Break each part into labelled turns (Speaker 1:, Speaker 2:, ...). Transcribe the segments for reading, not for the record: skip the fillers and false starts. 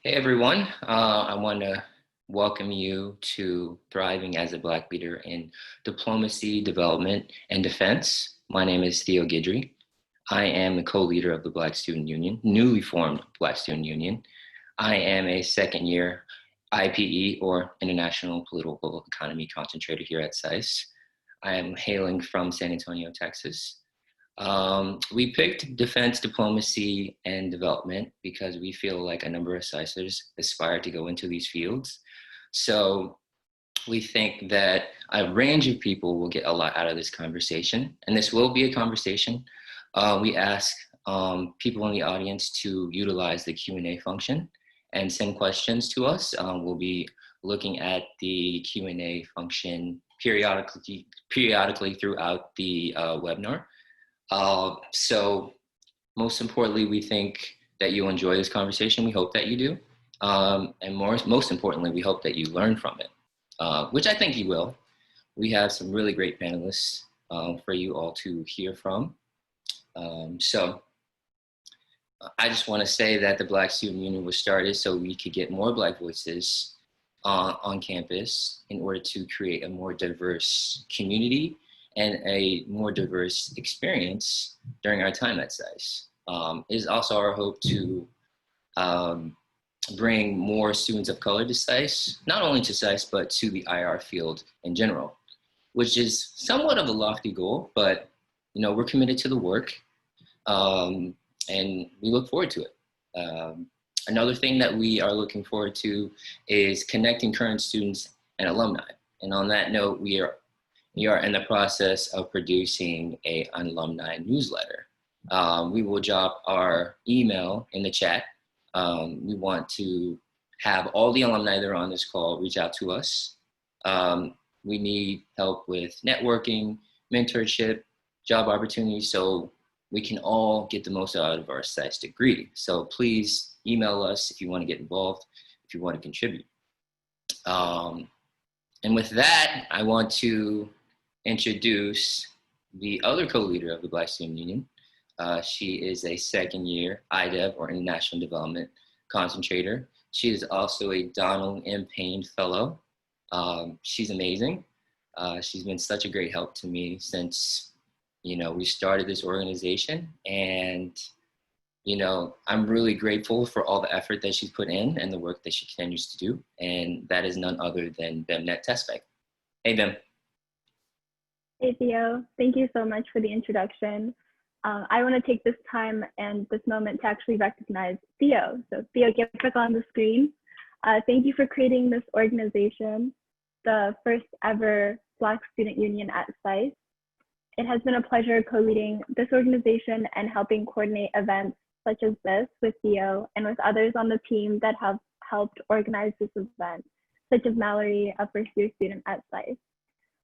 Speaker 1: Hey everyone, I want to welcome you to Thriving as a Black Leader in Diplomacy, Development, and Defense. My name is Theo Guidry. I am the co-leader of the Black Student Union, newly formed Black Student Union. I am a second year IPE, or International Political Economy concentrator here at SAIS. I am hailing from San Antonio, Texas. We picked defense, diplomacy, and development because we feel like a number of SAISers aspire to go into these fields. So we think that a range of people will get a lot out of this conversation, and this will be a conversation. We ask people in the audience to utilize the Q&A function and send questions to us. We'll be looking at the Q&A function periodically throughout the webinar. So most importantly, we think that you'll enjoy this conversation. We hope that you do. And most importantly, we hope that you learn from it, which I think you will. We have some really great panelists for you all to hear from. I just want to say that the Black Student Union was started so we could get more Black voices on campus in order to create a more diverse community and a more diverse experience during our time at SAIS. It is also our hope to bring more students of color to SAIS, not only to SAIS, but to the IR field in general, which is somewhat of a lofty goal, but we're committed to the work and we look forward to it. Another thing that we are looking forward to is connecting current students and alumni. And on that note, we are in the process of producing an alumni newsletter. We will drop our email in the chat. We want to have all the alumni that are on this call reach out to us. We need help with networking, mentorship, job opportunities, so we can all get the most out of our SAIS degree. So please email us if you want to get involved, if you want to contribute. And with that, I want to introduce the other co-leader of the Black Student Union. She is a second year IDEV, or International Development concentrator. She is also a Donald M. Payne Fellow. She's amazing. She's been such a great help to me since we started this organization, and I'm really grateful for all the effort that she's put in and the work that she continues to do, and that is none other than Bemnet Tesfaye. Hey, Bem.
Speaker 2: Hey, Theo. Thank you so much for the introduction. I want to take this time and this moment to actually recognize Theo. So Theo, get back on the screen. Thank you for creating this organization, the first ever Black Student Union at SAIS. It has been a pleasure co-leading this organization and helping coordinate events such as this with Theo and with others on the team that have helped organize this event, such as Mallory, a first-year student at SAIS.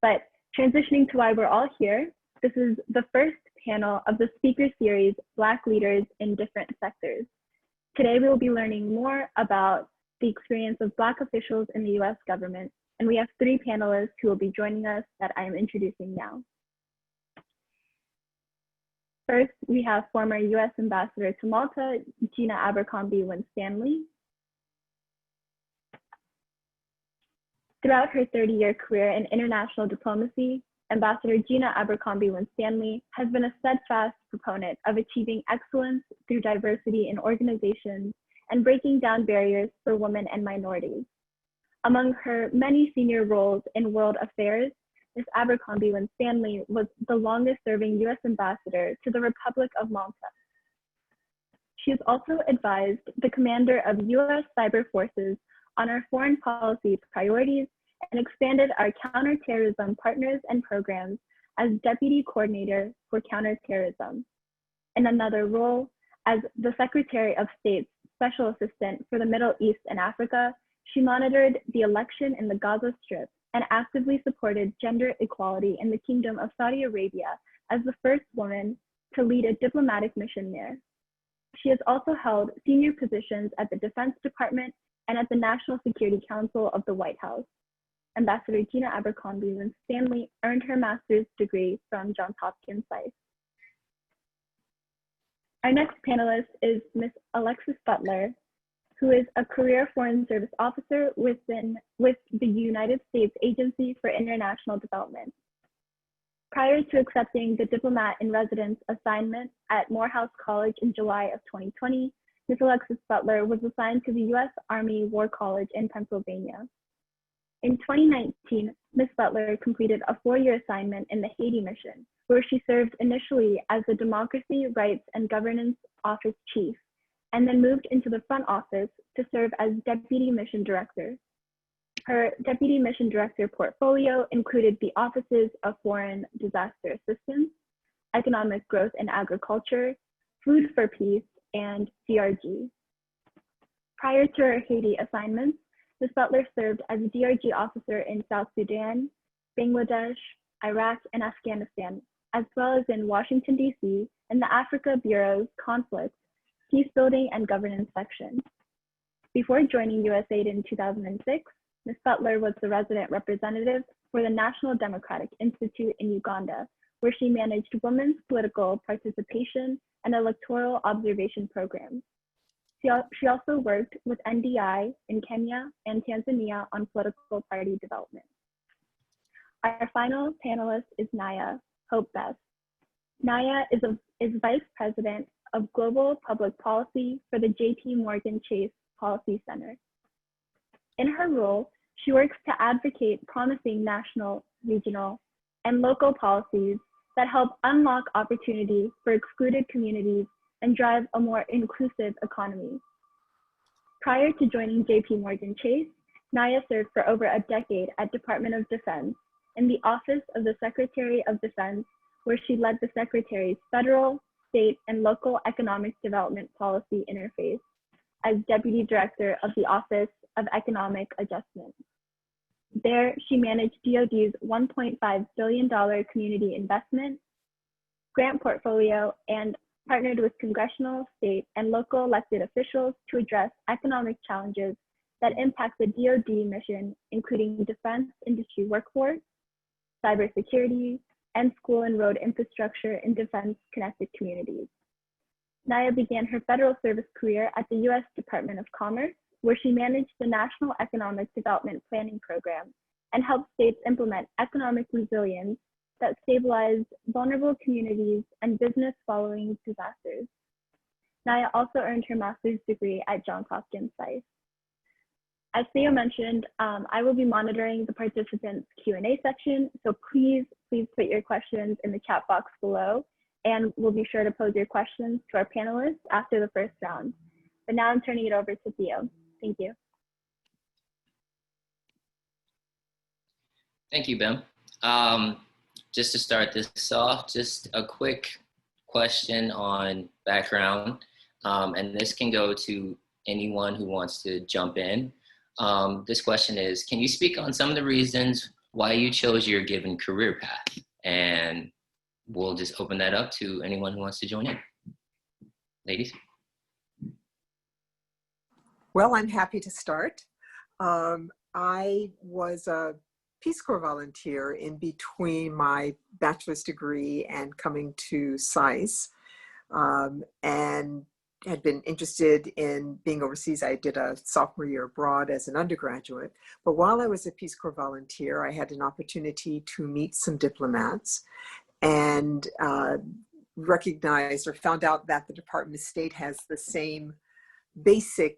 Speaker 2: But transitioning to why we're all here, this is the first panel of the speaker series, Black Leaders in Different Sectors. Today, we will be learning more about the experience of Black officials in the US government, and we have three panelists who will be joining us that I am introducing now. First, we have former US Ambassador to Malta, Gina Abercrombie Winstanle. Throughout her 30-year career in international diplomacy, Ambassador Gina Abercrombie Winstanle has been a steadfast proponent of achieving excellence through diversity in organizations and breaking down barriers for women and minorities. Among her many senior roles in world affairs, Ms. Abercrombie Winstanle was the longest-serving US ambassador to the Republic of Malta. She has also advised the commander of US cyber forces on our foreign policy priorities and expanded our counterterrorism partners and programs as Deputy Coordinator for Counterterrorism. In another role, as the Secretary of State's Special Assistant for the Middle East and Africa, she monitored the election in the Gaza Strip and actively supported gender equality in the Kingdom of Saudi Arabia as the first woman to lead a diplomatic mission there. She has also held senior positions at the Defense Department and at the National Security Council of the White House. Ambassador Gina Abercrombie Winstanle earned her master's degree from Johns Hopkins SAIS. Our next panelist is Ms. Alexious Butler, who is a career Foreign Service officer with the United States Agency for International Development. Prior to accepting the Diplomat in Residence assignment at Morehouse College in July of 2020, Ms. Alexious Butler was assigned to the U.S. Army War College in Pennsylvania. In 2019, Ms. Butler completed a 4-year assignment in the Haiti mission, where she served initially as the Democracy, Rights, and Governance Office Chief, and then moved into the front office to serve as Deputy Mission Director. Her Deputy Mission Director portfolio included the offices of Foreign Disaster Assistance, Economic Growth and Agriculture, Food for Peace, and DRG. Prior to her Haiti assignments, Ms. Butler served as a DRG officer in South Sudan, Bangladesh, Iraq, and Afghanistan, as well as in Washington, D.C., in the Africa Bureau's Conflict, Peacebuilding, and Governance section. Before joining USAID in 2006, Ms. Butler was the resident representative for the National Democratic Institute in Uganda, where she managed women's political participation and electoral observation programs. She also worked with NDI in Kenya and Tanzania on political party development. Our final panelist is Nia Hope Bess. Nia is Vice President of Global Public Policy for the JP Morgan Chase Policy Center. In her role, she works to advocate promising national, regional, and local policies that help unlock opportunity for excluded communities and drive a more inclusive economy. Prior to joining JP Morgan Chase, Nia served for over a decade at Department of Defense in the Office of the Secretary of Defense, where she led the Secretary's federal, state, and local economic development policy interface as Deputy Director of the Office of Economic Adjustment. There, she managed DoD's $1.5 billion community investment grant portfolio and partnered with congressional, state, and local elected officials to address economic challenges that impact the DoD mission, including defense industry workforce, cybersecurity, and school and road infrastructure in defense-connected communities. Nia began her federal service career at the U.S. Department of Commerce, where she managed the National Economic Development Planning Program and helped states implement economic resilience that stabilized vulnerable communities and business following disasters. Nia also earned her master's degree at Johns Hopkins SAIS. As Theo mentioned, I will be monitoring the participants' Q&A section, so please put your questions in the chat box below, and we'll be sure to pose your questions to our panelists after the first round. But now I'm turning it over to Theo. Thank you.
Speaker 1: Thank you, Bem. Just to start this off, just a quick question on background, and this can go to anyone who wants to jump in. This question is, can you speak on some of the reasons why you chose your given career path? And we'll just open that up to anyone who wants to join in. Ladies?
Speaker 3: Well, I'm happy to start. I was a Peace Corps volunteer in between my bachelor's degree and coming to SAIS, and had been interested in being overseas. I did a sophomore year abroad as an undergraduate, but while I was a Peace Corps volunteer, I had an opportunity to meet some diplomats and recognized or found out that the Department of State has the same basic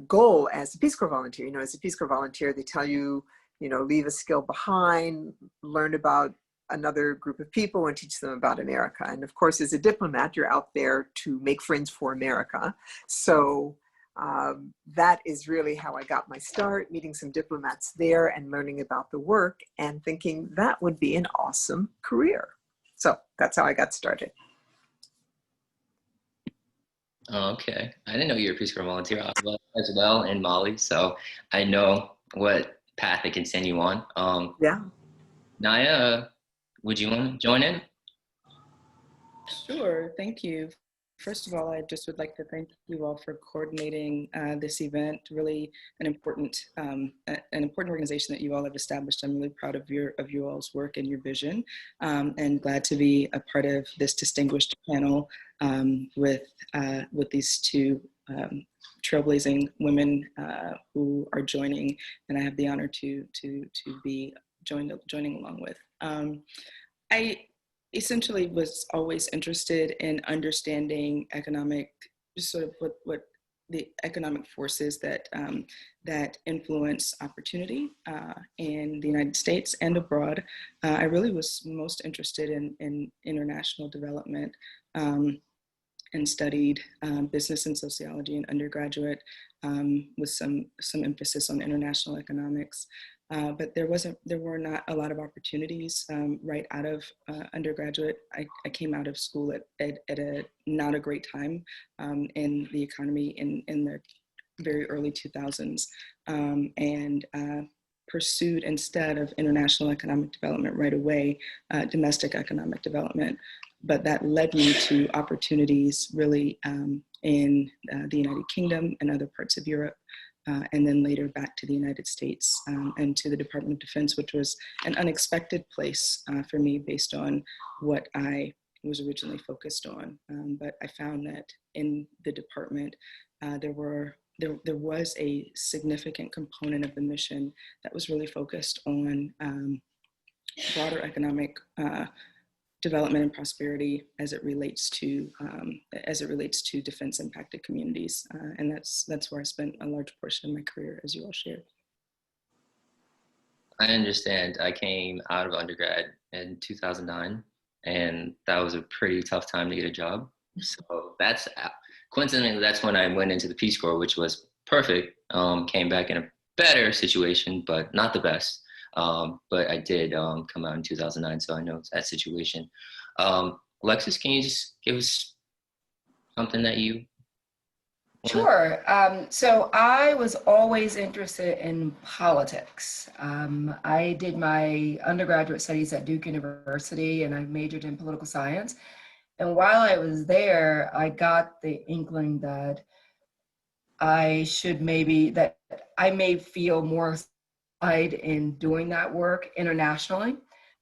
Speaker 3: goal as a Peace Corps volunteer. You know, as a Peace Corps volunteer, they tell you, you know, leave a skill behind, learn about another group of people and teach them about America. And of course, as a diplomat, you're out there to make friends for America. So that is really how I got my start, meeting some diplomats there and learning about the work and thinking that would be an awesome career. So that's how I got started.
Speaker 1: Okay, I didn't know you were a Peace Corps volunteer as well in Mali, so I know what path it can send you on.
Speaker 3: Yeah.
Speaker 1: Nia, would you want to join in?
Speaker 4: Sure, thank you First of all, I just would like to thank you all for coordinating this event. Really an important organization that you all have established. I'm really proud of you all's work and your vision, and glad to be a part of this distinguished panel with these two trailblazing women who are joining, and I have the honor to be joining along with. I essentially was always interested in understanding economic, just sort of what the economic forces that that influence opportunity in the United States and abroad. I really was most interested in international development, and studied business and sociology in undergraduate, with some emphasis on international economics. But there were not a lot of opportunities right out of undergraduate. I came out of school at a not a great time in the economy in the very early 2000s, and pursued, instead of international economic development right away, domestic economic development. But that led me to opportunities really in the United Kingdom and other parts of Europe. And then later back to the United States and to the Department of Defense, which was an unexpected place for me based on what I was originally focused on. But I found that in the department, there was a significant component of the mission that was really focused on broader economic development and prosperity as it relates to defense impacted communities, and that's where I spent a large portion of my career, as you all shared.
Speaker 1: I understand. I came out of undergrad in 2009, and that was a pretty tough time to get a job. So that's coincidentally that's when I went into the Peace Corps, which was perfect. Came back in a better situation, but not the best. But I did come out in 2009, so I know that situation. Alexis, can you just give us something that you
Speaker 5: Sure. So I was always interested in politics. I did my undergraduate studies at Duke University, and I majored in political science. And while I was there, I got the inkling that I may feel more pride in doing that work internationally.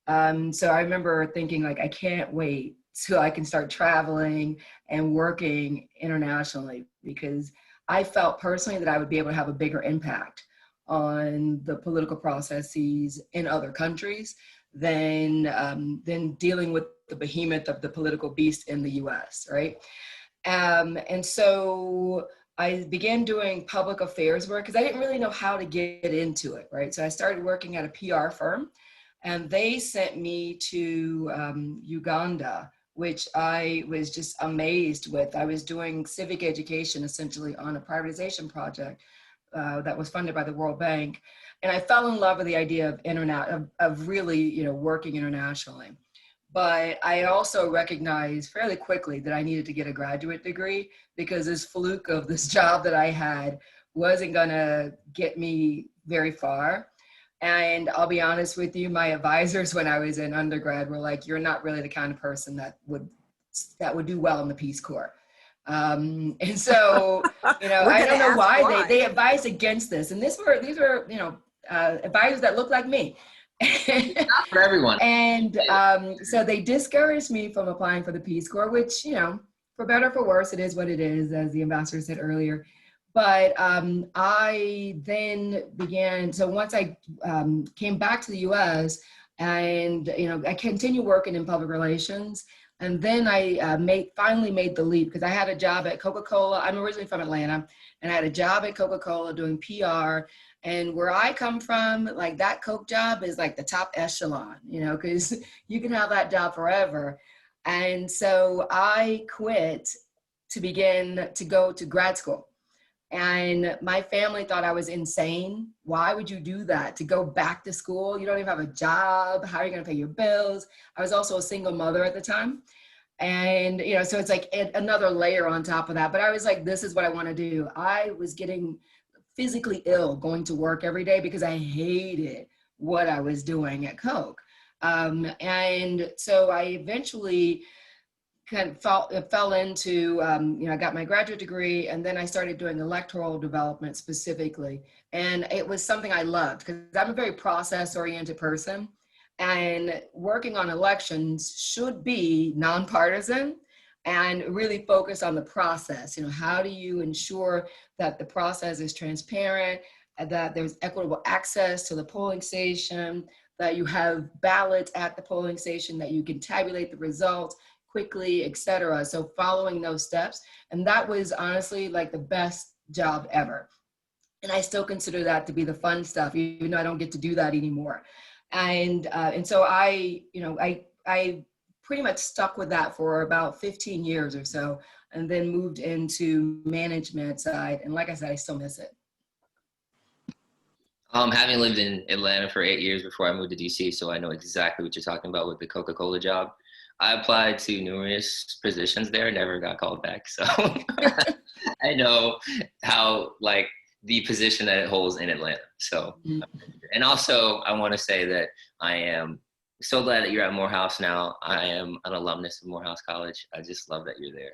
Speaker 5: So I remember thinking, like, I can't wait so I can start traveling and working internationally, because I felt personally that I would be able to have a bigger impact on the political processes in other countries than dealing with the behemoth of the political beast in the US, right? And so I began doing public affairs work because I didn't really know how to get into it, right? So I started working at a PR firm, and they sent me to Uganda, which I was just amazed with. I was doing civic education essentially on a privatization project that was funded by the World Bank. And I fell in love with the idea of really, working internationally. But I also recognized fairly quickly that I needed to get a graduate degree, because this fluke of this job that I had wasn't gonna get me very far. And I'll be honest with you, my advisors when I was in undergrad were like, you're not really the kind of person that would do well in the Peace Corps. And so, I don't know why they advised against this. And these were advisors that looked like me.
Speaker 1: Not for everyone.
Speaker 5: And so they discouraged me from applying for the Peace Corps, which, for better or for worse, it is what it is, as the ambassador said earlier. But I then began, so once I came back to the US, and I continued working in public relations, and then I finally made the leap, because I had a job at Coca-Cola. I'm originally from Atlanta, and I had a job at Coca-Cola doing PR. And where I come from, like, that Coke job is like the top echelon, because you can have that job forever. And so I quit to begin to go to grad school. And my family thought I was insane. Why would you do that? To go back to school? You don't even have a job. How are you going to pay your bills? I was also a single mother at the time. And, so it's like another layer on top of that. But I was like, this is what I want to do. I was getting physically ill going to work every day because I hated what I was doing at Coke. And so I eventually kind of fell into, I got my graduate degree, and then I started doing electoral development specifically. And it was something I loved because I'm a very process-oriented person. And working on elections should be nonpartisan and really focus on the process. How do you ensure that the process is transparent, that there's equitable access to the polling station, that you have ballots at the polling station, that you can tabulate the results quickly, etc. So following those steps, and that was honestly like the best job ever. And I still consider that to be the fun stuff, even though I don't get to do that anymore. And so I pretty much stuck with that for about 15 years or so, and then moved into management side. And like I said, I still miss it.
Speaker 1: Having lived in Atlanta for 8 years before I moved to DC, so I know exactly what you're talking about with the Coca-Cola job. I applied to numerous positions there, never got called back. So I know how, like, the position that it holds in Atlanta. So, and also I want to say that I am so glad that you're at Morehouse now. I am an alumnus of Morehouse College. I just love that you're there.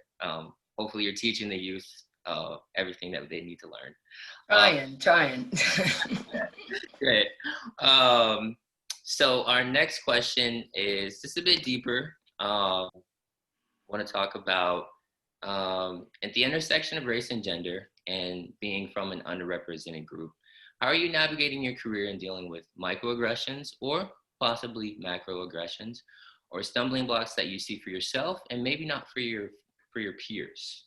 Speaker 1: Hopefully you're teaching the youth everything that they need to learn.
Speaker 5: Trying.
Speaker 1: Great. So our next question is just a bit deeper. I want to talk about at the intersection of race and gender and being from an underrepresented group, how are you navigating your career in dealing with microaggressions or possibly macroaggressions or stumbling blocks that you see for yourself and maybe not for your peers?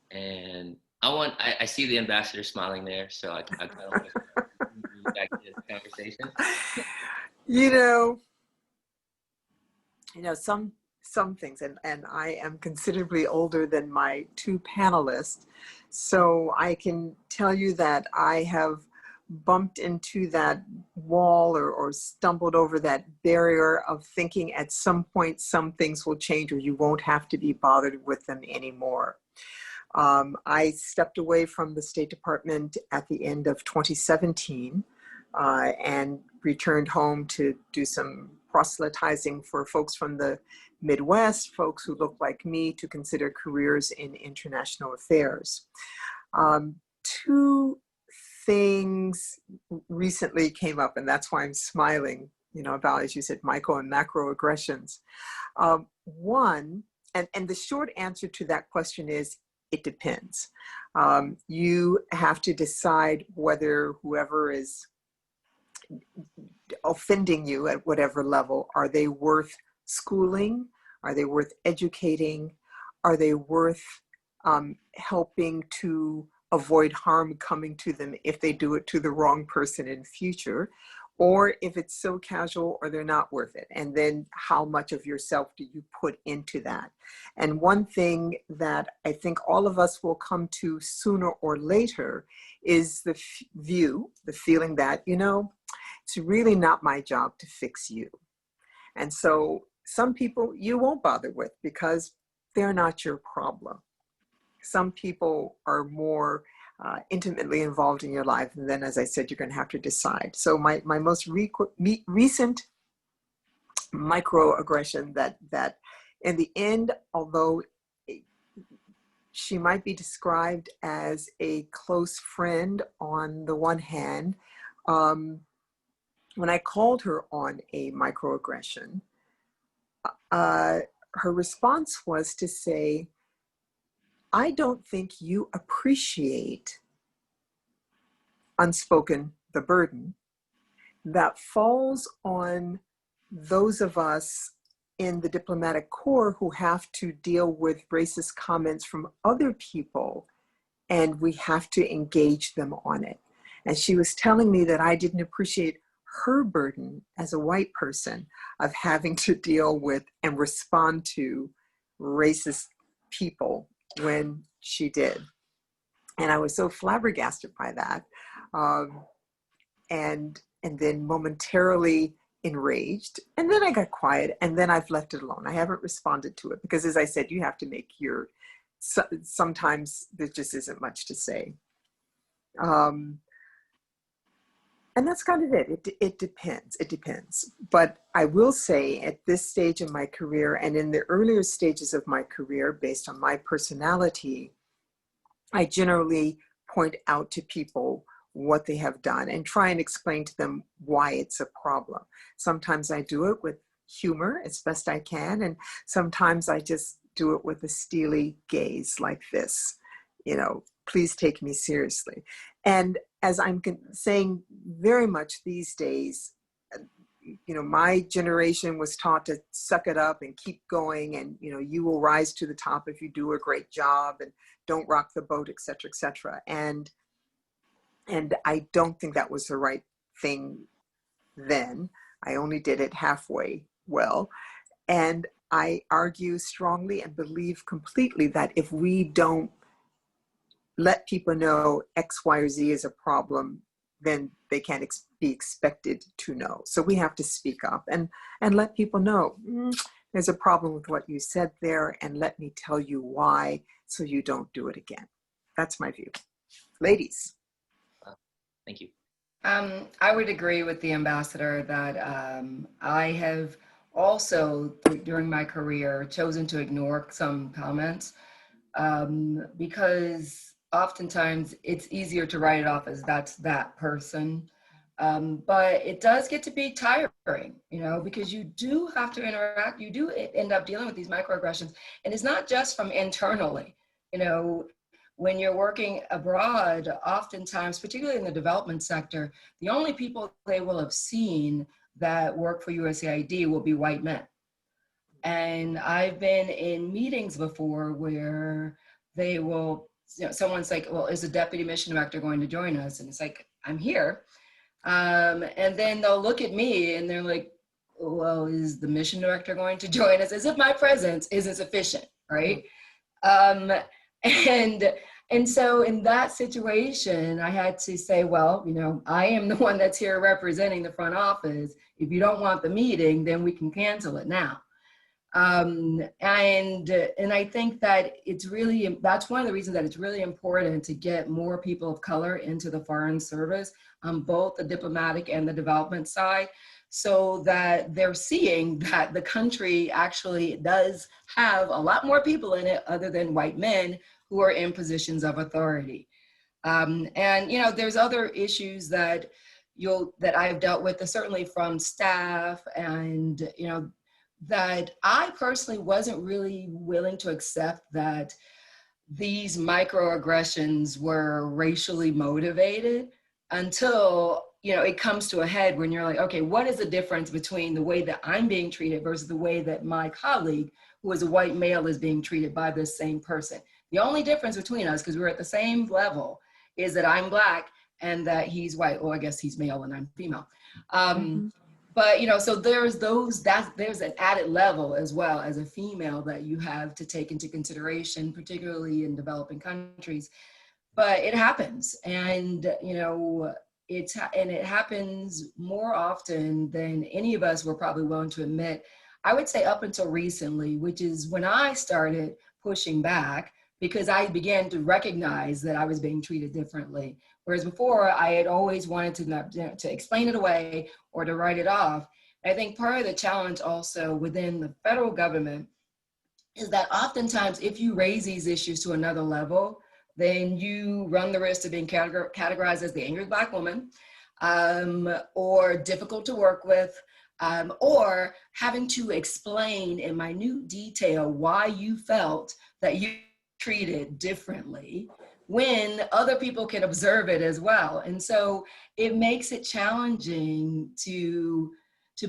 Speaker 1: And I see the ambassador smiling there, so I kind of want to back to this conversation.
Speaker 3: Some things, and I am considerably older than my two panelists, so I can tell you that I have bumped into that wall or stumbled over that barrier of thinking at some point some things will change or you won't have to be bothered with them anymore. I stepped away from the State Department at the end of 2017 and returned home to do some proselytizing for folks from the Midwest, folks who look like me, to consider careers in international affairs. Two things recently came up, and that's why I'm smiling, about, as you said, micro and macroaggressions. One, and the short answer to that question is, it depends. You have to decide whether whoever is offending you at whatever level, are they worth schooling? Are they worth educating? Are they worth helping to avoid harm coming to them if they do it to the wrong person in future? Or if it's so casual or they're not worth it. And then how much of yourself do you put into that? And one thing that I think all of us will come to sooner or later is the feeling that, it's really not my job to fix you. And so some people you won't bother with because they're not your problem. Some people are more intimately involved in your life, and then, as I said, you're going to have to decide. So my most recent microaggression that in the end, although she might be described as a close friend on the one hand, when I called her on a microaggression, her response was to say, I don't think you appreciate, unspoken, the burden that falls on those of us in the diplomatic corps who have to deal with racist comments from other people, and we have to engage them on it. And she was telling me that I didn't appreciate her burden as a white person of having to deal with and respond to racist people when she did. And I was so flabbergasted by that. And then momentarily enraged. And then I got quiet, and then I've left it alone. I haven't responded to it because, as I said, you have to make sometimes there just isn't much to say. And that's kind of it. It depends. It depends. But I will say at this stage of my career and in the earlier stages of my career, based on my personality, I generally point out to people what they have done and try and explain to them why it's a problem. Sometimes I do it with humor as best I can, and sometimes I just do it with a steely gaze like this, please take me seriously. And as I'm saying very much these days, my generation was taught to suck it up and keep going, and you will rise to the top if you do a great job, and don't rock the boat, et cetera, et cetera. And I don't think that was the right thing then. I only did it halfway well. And I argue strongly and believe completely that if we don't let people know X, Y, or Z is a problem, then they can't be expected to know. So we have to speak up and let people know, there's a problem with what you said there, and let me tell you why, so you don't do it again. That's my view. Ladies.
Speaker 1: Thank you.
Speaker 5: I would agree with the ambassador that I have also, during my career, chosen to ignore some comments because oftentimes it's easier to write it off as that's that person. But it does get to be tiring, because you do have to interact. You do end up dealing with these microaggressions. And it's not just from internally, when you're working abroad, oftentimes, particularly in the development sector, the only people they will have seen that work for USAID will be white men. And I've been in meetings before where they will, someone's like, well, is the deputy mission director going to join us? And it's like, I'm here. And then they'll look at me and they're like, well, is the mission director going to join us? As if my presence isn't sufficient, right? And so in that situation, I had to say, well, I am the one that's here representing the front office. If you don't want the meeting, then we can cancel it now. And I think that that's one of the reasons that it's really important to get more people of color into the Foreign Service on both the diplomatic and the development side, so that they're seeing that the country actually does have a lot more people in it other than white men who are in positions of authority. And there's other issues that I've dealt with, certainly from staff, and that I personally wasn't really willing to accept that these microaggressions were racially motivated until it comes to a head when you're like, okay, what is the difference between the way that I'm being treated versus the way that my colleague, who is a white male, is being treated by this same person? The only difference between us, because we're at the same level, is that I'm Black and that he's white. Or I guess he's male and I'm female. But so there's an added level as well as a female that you have to take into consideration, particularly in developing countries. But it happens, and it happens more often than any of us were probably willing to admit. I would say up until recently, which is when I started pushing back, because I began to recognize that I was being treated differently. Whereas before, I had always wanted to explain it away or to write it off. I think part of the challenge also within the federal government is that oftentimes if you raise these issues to another level, then you run the risk of being categorized as the angry Black woman, or difficult to work with, or having to explain in minute detail why you felt that you treated differently when other people can observe it as well. And so it makes it challenging to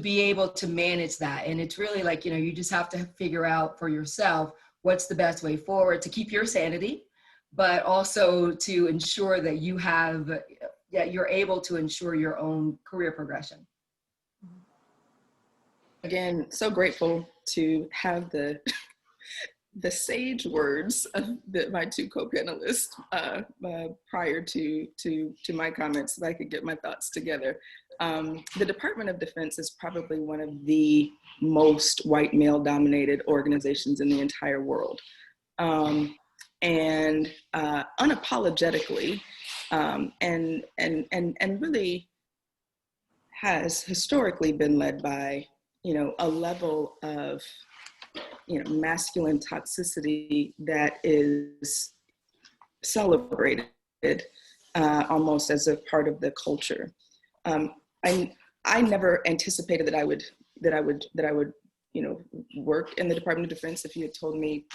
Speaker 5: be able to manage that. And it's really like, you just have to figure out for yourself what's the best way forward to keep your sanity, but also to ensure that you're able to ensure your own career progression.
Speaker 4: Again, so grateful to have the sage words of my two co-panelists prior to my comments, so that I could get my thoughts together. The Department of Defense is probably one of the most white male dominated organizations in the entire world. And unapologetically, and really has historically been led by, a level of, masculine toxicity that is celebrated almost as a part of the culture. I never anticipated that I would work in the Department of Defense. If you had told me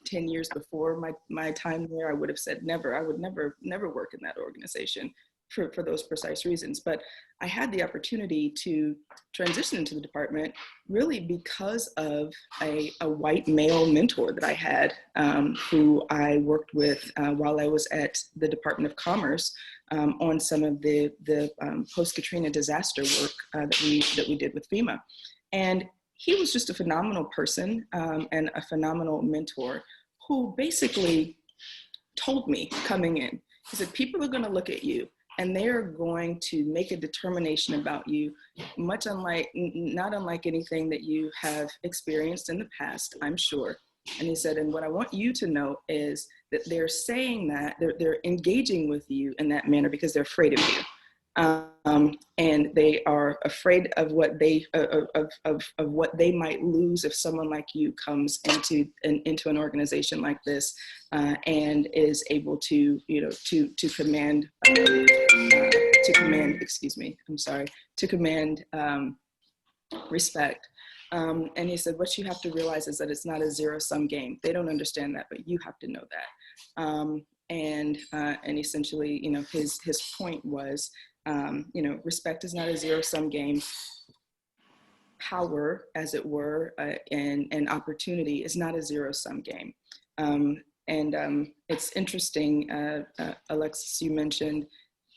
Speaker 4: 10 years before my time there, I would have said never. I would never work in that organization for those precise reasons. But I had the opportunity to transition into the department really because of a white male mentor that I had, who I worked with while I was at the Department of Commerce on some of the post-Katrina disaster work that we did with FEMA. And he was just a phenomenal person and a phenomenal mentor who basically told me coming in, he said, people are going to look at you and they're going to make a determination about you, not unlike anything that you have experienced in the past, I'm sure. And he said, and what I want you to know is that they're saying that, they're engaging with you in that manner because they're afraid of you. And they are afraid of what they might lose if someone like you comes into an organization like this and is able to command respect. And he said, what you have to realize is that it's not a zero-sum game. They don't understand that, but you have to know that. And essentially, his point was, respect is not a zero-sum game. Power, as it were, and opportunity is not a zero-sum game. It's interesting, Alexis, you mentioned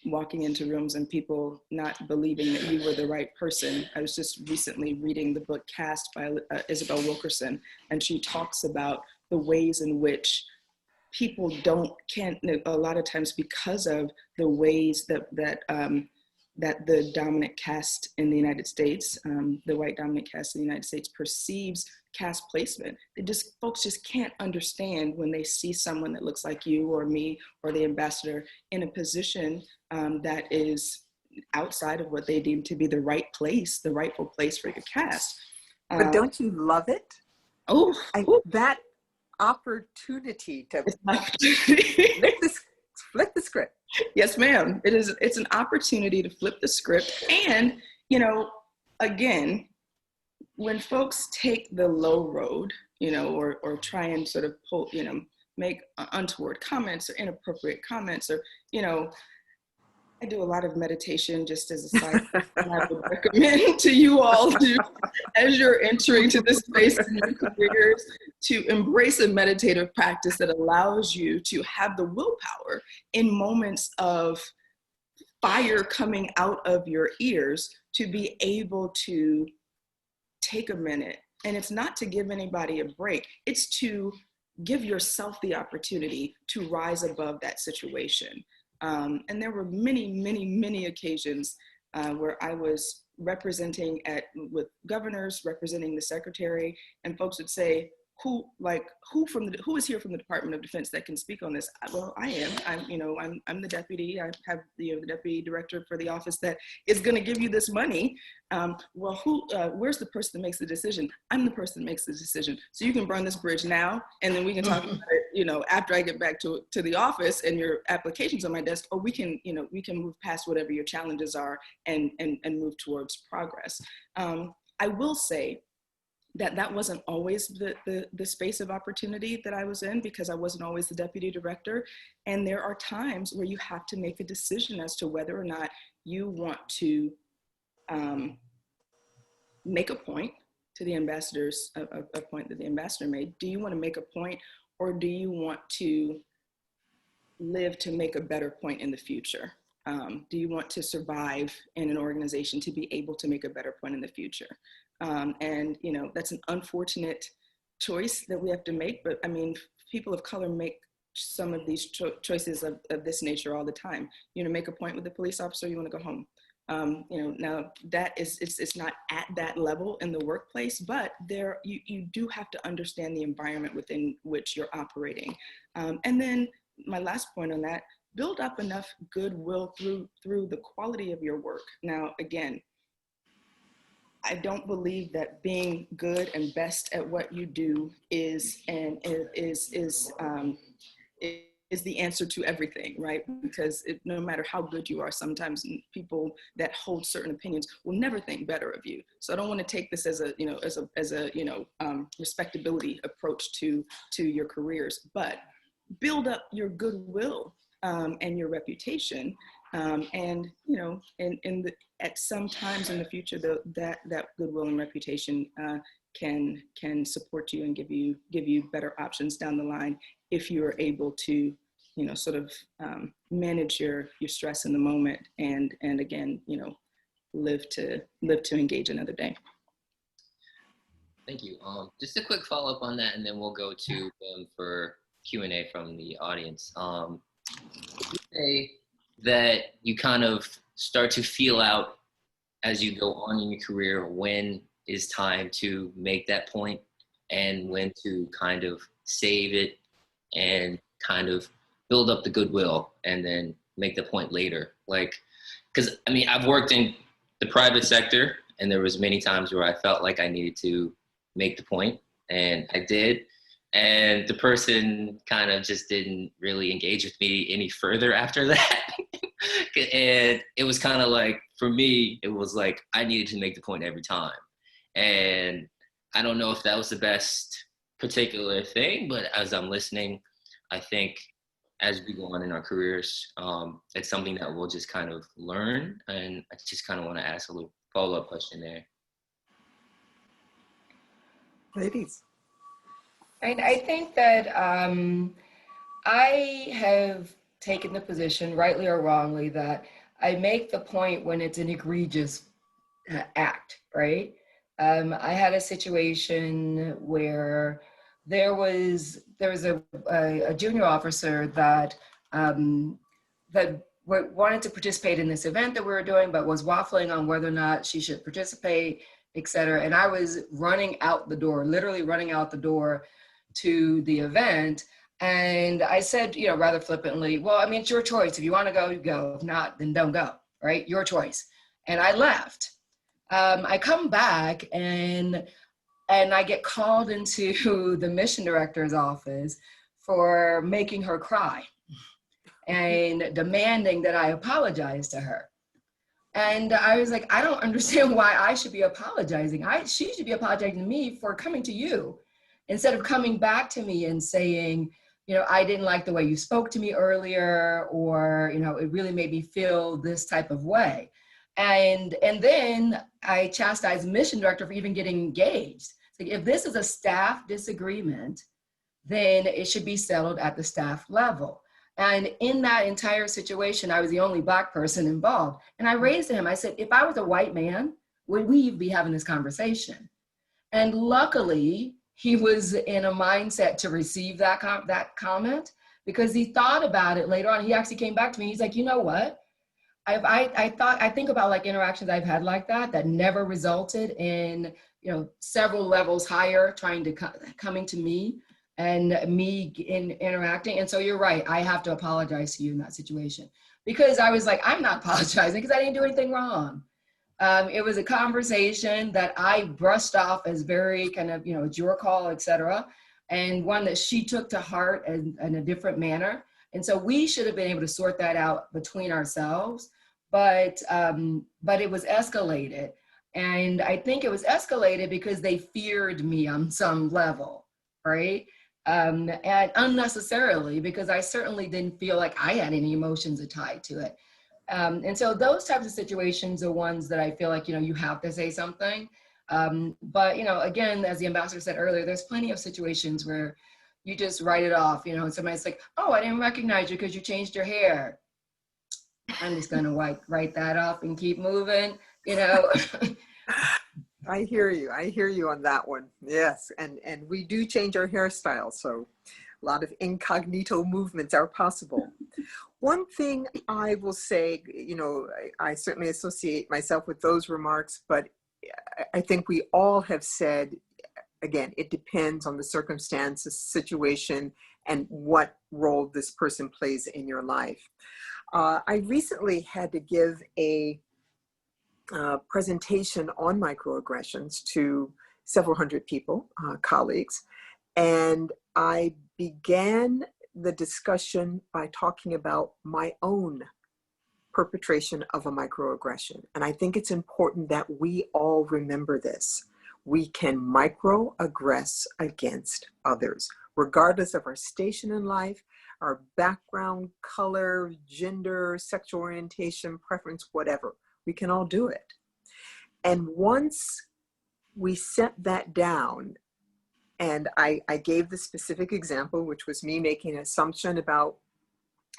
Speaker 4: walking into rooms and people not believing that you were the right person. I was just recently reading the book Cast by Isabel Wilkerson, and she talks about the ways in which people can't a lot of times because of the ways that the dominant caste in the United States, the white dominant caste in the United States perceives caste placement. Folks just can't understand when they see someone that looks like you or me or the ambassador in a position that is outside of what they deem to be the rightful place for your caste.
Speaker 3: But don't you love it? That opportunity to flip the script.
Speaker 4: Yes, ma'am. It's an opportunity to flip the script. And, again, when folks take the low road, or try and sort of pull, make untoward comments or inappropriate comments, or, I do a lot of meditation just as a side and I would recommend to you all to, as you're entering to this space in your careers, to embrace a meditative practice that allows you to have the willpower in moments of fire coming out of your ears to be able to take a minute. And it's not to give anybody a break. It's to give yourself the opportunity to rise above that situation. And there were many, many, many occasions where I was representing with governors, representing the secretary, and folks would say, who is here from the Department of Defense that can speak on this? Well, I am. I'm the deputy. I have the deputy director for the office that is going to give you this money. Where's the person that makes the decision? I'm the person that makes the decision. So you can burn this bridge now, and then we can talk about it, after I get back to the office and your application's on my desk, or we can move past whatever your challenges are and move towards progress. I will say that wasn't always the space of opportunity that I was in, because I wasn't always the deputy director. And there are times where you have to make a decision as to whether or not you want to make a point to the ambassadors, a point that the ambassador made. Do you want to make a point, or do you want to live to make a better point in the future? Do you want to survive in an organization to be able to make a better point in the future? And that's an unfortunate choice that we have to make, but I mean, people of color make some of these choices of this nature all the time. Make a point with the police officer, you want to go home. Now that it's not at that level in the workplace, but you do have to understand the environment within which you're operating. And then my last point on that, build up enough goodwill through the quality of your work. Now, again, I don't believe that being good and best at what you do is the answer to everything, right? Because no matter how good you are, sometimes people that hold certain opinions will never think better of you. So I don't want to take this as a respectability approach to your careers, but build up your goodwill and your reputation. And at some times in the future, that goodwill and reputation can support you and give you better options down the line if you are able to, sort of manage your stress in the moment and again, live to engage another day.
Speaker 1: Thank you. Just a quick follow up on that, and then we'll go to them for Q&A from the audience. Would you say that you kind of start to feel out as you go on in your career when is time to make that point and when to kind of save it and kind of build up the goodwill and then make the point later? Like, because I mean, I've worked in the private sector and there was many times where I felt like I needed to make the point, and I did. And the person kind of just didn't really engage with me any further after that. And it was kind of like, for me, it was like I needed to make the point every time. And I don't know if that was the best particular thing, but as I'm listening, I think as we go on in our careers, it's something that we'll just kind of learn. And I just kind of want to ask a little follow-up question there.
Speaker 3: Ladies.
Speaker 5: I think that I have taken the position, rightly or wrongly, that I make the point when it's an egregious act, right? I had a situation where there was a junior officer that wanted to participate in this event that we were doing, but was waffling on whether or not she should participate, et cetera. And I was running out the door, literally running out the door to the event. And I said, rather flippantly, well, I mean, it's your choice. If you want to go, you go. If not, then don't go, right? Your choice. And I left. I come back and I get called into the mission director's office for making her cry and demanding that I apologize to her. And I was like, I don't understand why I should be apologizing. She should be apologizing to me for coming to you instead of coming back to me and saying, I didn't like the way you spoke to me earlier, or, it really made me feel this type of way. And then I chastised the mission director for even getting engaged. It's like, if this is a staff disagreement, then it should be settled at the staff level. And in that entire situation, I was the only Black person involved. And I raised to him, I said, if I was a white man, would we be having this conversation? And luckily, he was in a mindset to receive that comment, because he thought about it later on. He actually came back to me. He's like, you know what? I think about like interactions I've had like that never resulted in, several levels higher coming to me and me interacting. And so you're right. I have to apologize to you in that situation, because I was like, I'm not apologizing because I didn't do anything wrong. It was a conversation that I brushed off as very kind of, it's your call, et cetera, and one that she took to heart in a different manner. And so we should have been able to sort that out between ourselves, but it was escalated. And I think it was escalated because they feared me on some level, right? And unnecessarily, because I certainly didn't feel like I had any emotions tied to it. And so those types of situations are ones that I feel like, you have to say something. But, again, as the ambassador said earlier, there's plenty of situations where you just write it off, and somebody's like, oh, I didn't recognize you because you changed your hair. I'm just going to write that off and keep moving,
Speaker 3: I hear you on that one. Yes. And we do change our hairstyle. So a lot of incognito movements are possible. One thing I will say, I certainly associate myself with those remarks, but I think we all have said, again, it depends on the circumstances, situation, and what role this person plays in your life. I recently had to give a presentation on microaggressions to several hundred people, colleagues. And I began the discussion by talking about my own perpetration of a microaggression. And I think it's important that we all remember this. We can microaggress against others, regardless of our station in life, our background, color, gender, sexual orientation, preference, whatever. We can all do it. And once we set that down, and I gave the specific example, which was me making an assumption about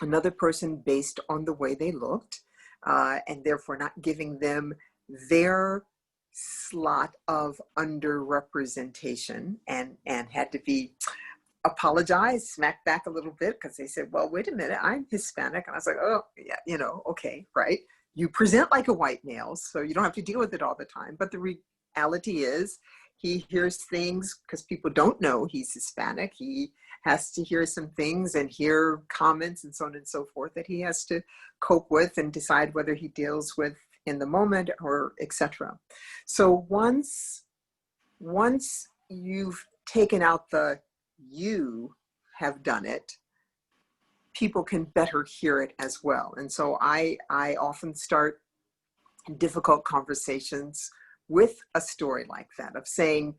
Speaker 3: another person based on the way they looked, and therefore not giving them their slot of underrepresentation, and had to be apologized, smacked back a little bit, because they said, well, wait a minute, I'm Hispanic. And I was like, oh, yeah, you know, okay, right. You present like a white male, so you don't have to deal with it all the time. But the reality is, he hears things because people don't know he's Hispanic. He has to hear some things and hear comments and so on and so forth that he has to cope with and decide whether he deals with in the moment or etc. So once you've taken out the "you have done it," people can better hear it as well. And so I often start difficult conversations with a story like that, of saying,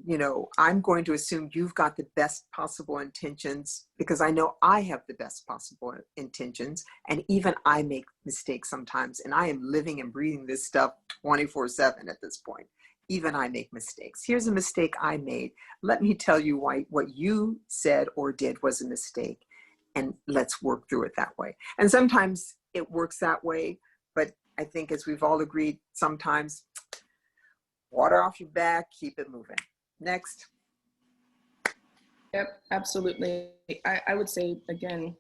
Speaker 3: you know, I'm going to assume you've got the best possible intentions because I know I have the best possible intentions. And even I make mistakes sometimes, and I am living and breathing this stuff 24/7 at this point. Even I make mistakes. Here's a mistake I made. Let me tell you why what you said or did was a mistake, and let's work through it that way. And sometimes it works that way, but I think, as we've all agreed, sometimes water off your back, keep it moving. Next.
Speaker 4: Yep, absolutely. I would say, again,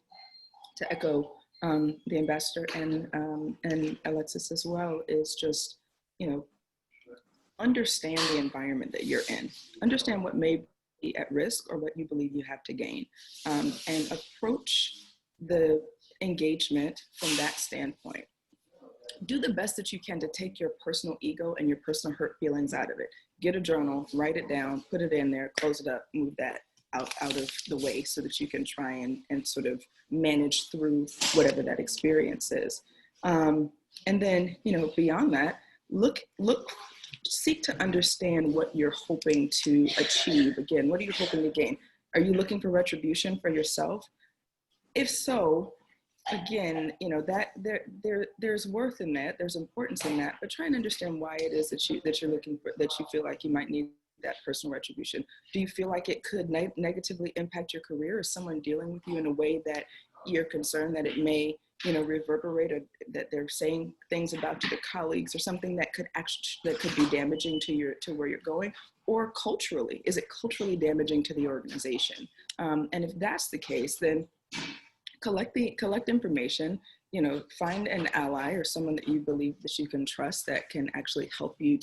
Speaker 4: to echo the ambassador and Alexis as well, is just, you know, understand the environment that you're in. Understand what may be at risk or what you believe you have to gain, and approach the engagement from that standpoint. Do the best that you can to take your personal ego and your personal hurt feelings out of it. Get a journal, write it down, put it in there, close it up, move that out of the way so that you can try and sort of manage through whatever that experience is. And then, you know, beyond that, seek to understand what you're hoping to achieve. Again, what are you hoping to gain? Are you looking for retribution for yourself? If so, again, you know, that there's worth in that, there's importance in that, but try and understand why it is that you're looking for, that you feel like you might need that personal retribution. Do you feel like it could negatively impact your career? Is someone dealing with you in a way that you're concerned that it may, you know, reverberate, or that they're saying things about you to colleagues or something that could be damaging to where you're going? Or culturally, is it culturally damaging to the organization? And if that's the case, then collect information, you know, find an ally or someone that you believe that you can trust that can actually help you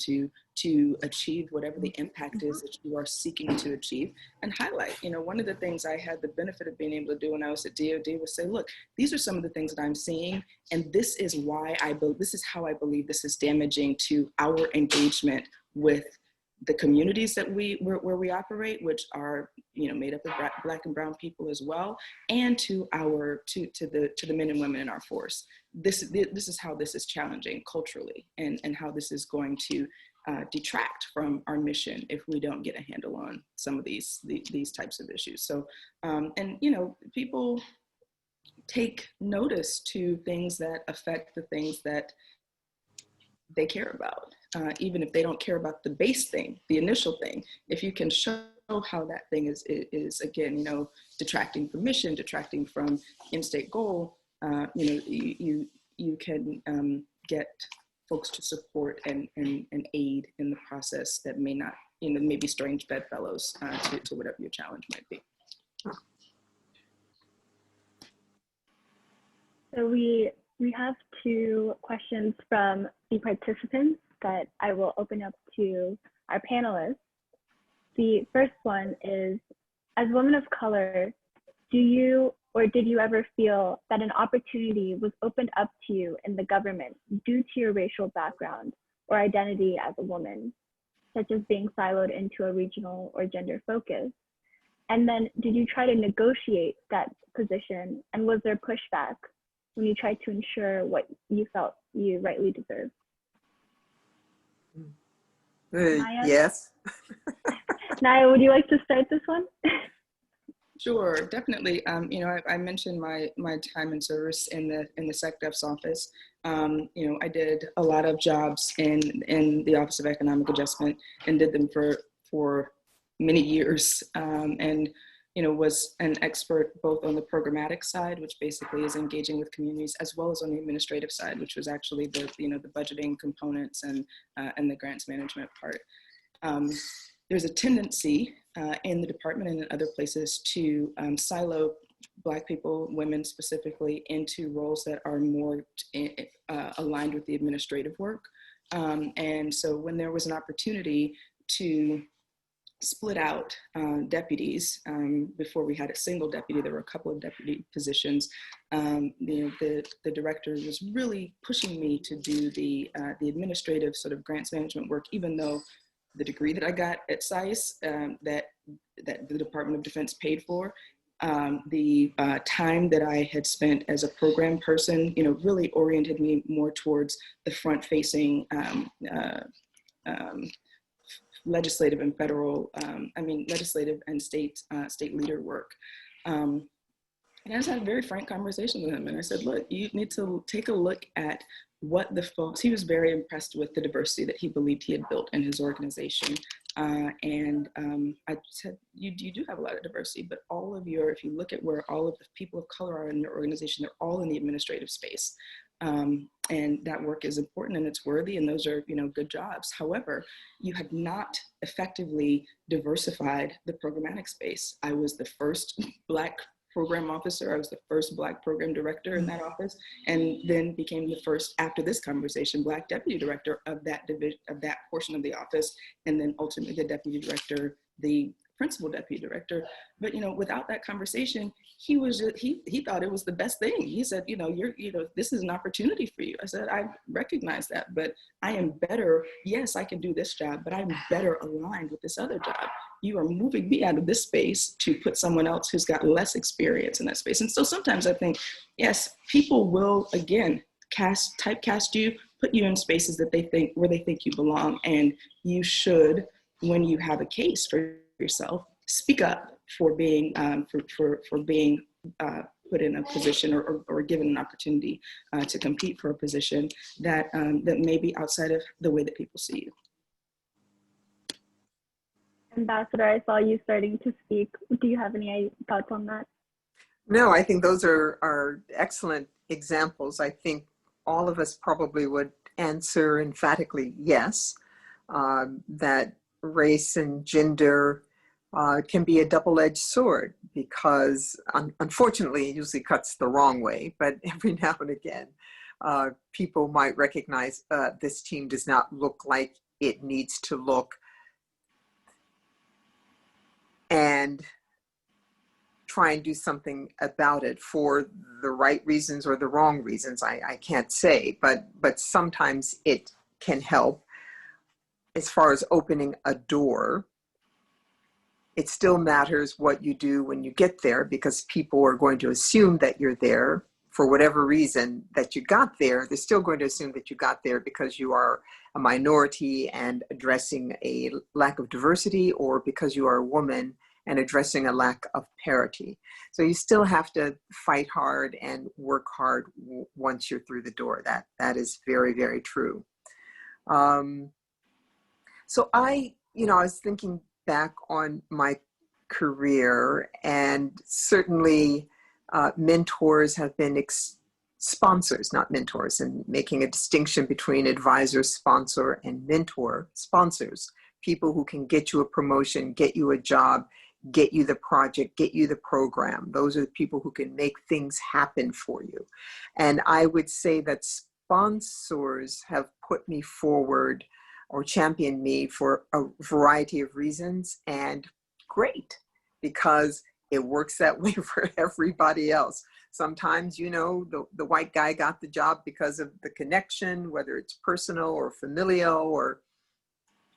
Speaker 4: to achieve whatever the impact is that you are seeking to achieve, and highlight. You know, one of the things I had the benefit of being able to do when I was at DoD was say, look, these are some of the things that I'm seeing, and this is why this is how I believe this is damaging to our engagement with the communities that where we operate, which are, you know, made up of Black and brown people as well, and to the men and women in our force. This is how this is challenging culturally, and how this is going to detract from our mission if we don't get a handle on some of these types of issues. So, and you know, people take notice to things that affect the things that they care about, even if they don't care about the base thing, the initial thing. If you can show how that thing is again, you know, detracting from mission, detracting from in-state goal, you know, you can get folks to support and aid in the process that may not, you know, maybe strange bedfellows to whatever your challenge might be.
Speaker 2: So we have 2 questions from the participants that I will open up to our panelists. The first one is, as women of color, do you or did you ever feel that an opportunity was opened up to you in the government due to your racial background or identity as a woman, such as being siloed into a regional or gender focus? And then did you try to negotiate that position, and was there pushback when you tried to ensure what you felt you rightly deserved?
Speaker 3: Yes.
Speaker 2: Nia, would you like to start this one?
Speaker 4: Sure, definitely. You know, I mentioned my time in service in the SecDef's office. You know, I did a lot of jobs in the Office of Economic Adjustment and did them for many years. And you know, was an expert both on the programmatic side, which basically is engaging with communities, as well as on the administrative side, which was actually the budgeting components and the grants management part. There's a tendency in the department and in other places to silo Black people, women specifically, into roles that are more aligned with the administrative work. And so when there was an opportunity to split out deputies, before we had a single deputy, there were a couple of deputy positions. The director was really pushing me to do the administrative sort of grants management work, even though the degree that I got at SAIS, that the Department of Defense paid for, the time that I had spent as a program person, you know, really oriented me more towards the front-facing legislative and federal, legislative and state leader work. And I just had a very frank conversation with him. And I said, look, you need to take a look at what the folks, he was very impressed with the diversity that he believed he had built in his organization. I said, you do have a lot of diversity, but all of if you look at where all of the people of color are in your organization, they're all in the administrative space. And that work is important and it's worthy, and those are, you know, good jobs. However, you have not effectively diversified the programmatic space. I was the first Black program officer. I was the first Black program director in that office, and then became the first, after this conversation, Black deputy director of that division, of that portion of the office, and then ultimately the deputy director, the principal deputy director. But, you know, without that conversation, he thought it was the best thing. He said, you know, this is an opportunity for you. I said, I recognize that, but I am better. Yes, I can do this job, but I'm better aligned with this other job. You are moving me out of this space to put someone else who's got less experience in that space. And so sometimes I think, yes, people will, again, typecast you, put you in spaces where they think you belong. And you should, when you have a case for yourself, speak up for being put in a position or given an opportunity to compete for a position that may be outside of the way that people see you.
Speaker 2: Ambassador, I saw you starting to speak. Do you have any thoughts on that?
Speaker 3: No, I think those are excellent examples. I think all of us probably would answer emphatically yes, that race and gender can be a double-edged sword, because unfortunately it usually cuts the wrong way, but every now and again people might recognize this team does not look like it needs to look, and try and do something about it for the right reasons or the wrong reasons. I can't say, but sometimes it can help. As far as opening a door, it still matters what you do when you get there, because people are going to assume that you're there for whatever reason that you got there. They're still going to assume that you got there because you are a minority and addressing a lack of diversity, or because you are a woman and addressing a lack of parity. So you still have to fight hard and work hard once you're through the door. That is very, very true. So I was thinking back on my career, and certainly mentors have been sponsors, not mentors, and making a distinction between advisor, sponsor, and mentor. Sponsors, people who can get you a promotion, get you a job, get you the project, get you the program. Those are the people who can make things happen for you. And I would say that sponsors have put me forward or championed me for a variety of reasons, and great, because It works that way for everybody else. Sometimes, you know, the white guy got the job because of the connection, whether it's personal or familial or